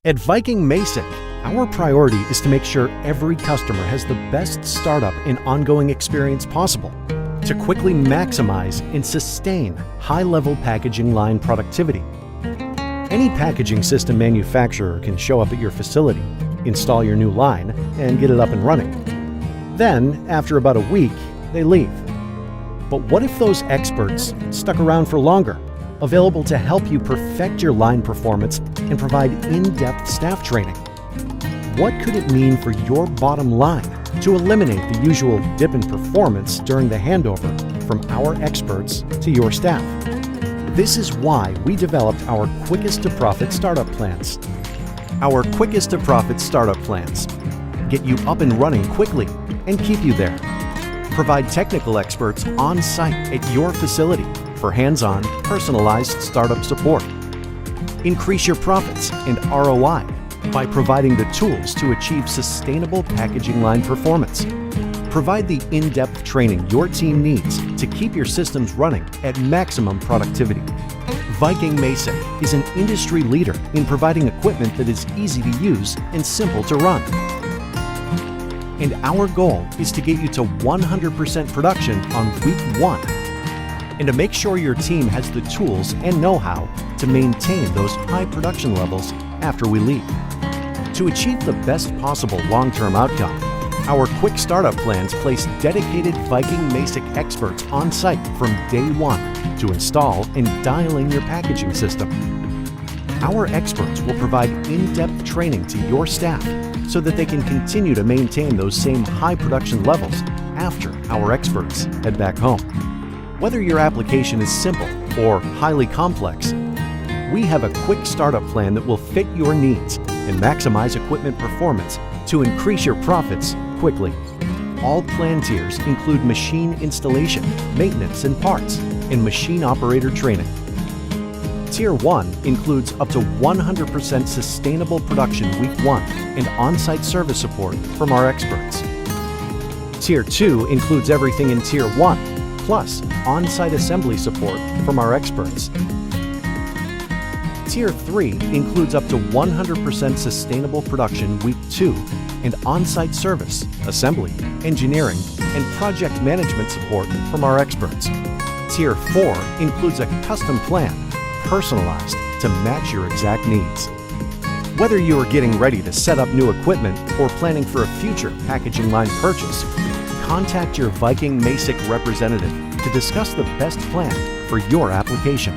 At Viking Masick, our priority is to make sure every customer has the best startup and ongoing experience possible to quickly maximize and sustain high-level packaging line productivity. Any packaging system manufacturer can show up at your facility, install your new line, and get it up and running. Then, after about a week, they leave. But what if those experts stuck around for longer, available to help you perfect your line performance and provide in-depth staff training? What could it mean for your bottom line to eliminate the usual dip in performance during the handover from our experts to your staff? This is why we developed our Quickest to Profit startup plans. Our Quickest to Profit startup plans get you up and running quickly and keep you there. Provide technical experts on site at your facility for hands-on, personalized startup support. Increase your profits and ROI by providing the tools to achieve sustainable packaging line performance. Provide the in-depth training your team needs to keep your systems running at maximum productivity. Viking Masick is an industry leader in providing equipment that is easy to use and simple to run. And our goal is to get you to 100% production on week 1, and to make sure your team has the tools and know-how to maintain those high production levels after we leave. To achieve the best possible long-term outcome, our quick startup plans place dedicated Viking Masick experts on site from day 1 to install and dial in your packaging system. Our experts will provide in-depth training to your staff so that they can continue to maintain those same high production levels after our experts head back home. Whether your application is simple or highly complex, we have a quick startup plan that will fit your needs and maximize equipment performance to increase your profits quickly. All plan tiers include machine installation, maintenance and parts, and machine operator training. Tier 1 includes up to 100% sustainable production week 1 and on-site service support from our experts. Tier 2 includes everything in Tier 1, plus on-site assembly support from our experts. Tier 3 includes up to 100% sustainable production week 2 and on-site service, assembly, engineering, and project management support from our experts. Tier 4 includes a custom plan, personalized to match your exact needs. Whether you are getting ready to set up new equipment or planning for a future packaging line purchase, contact your Viking Masick representative to discuss the best plan for your application.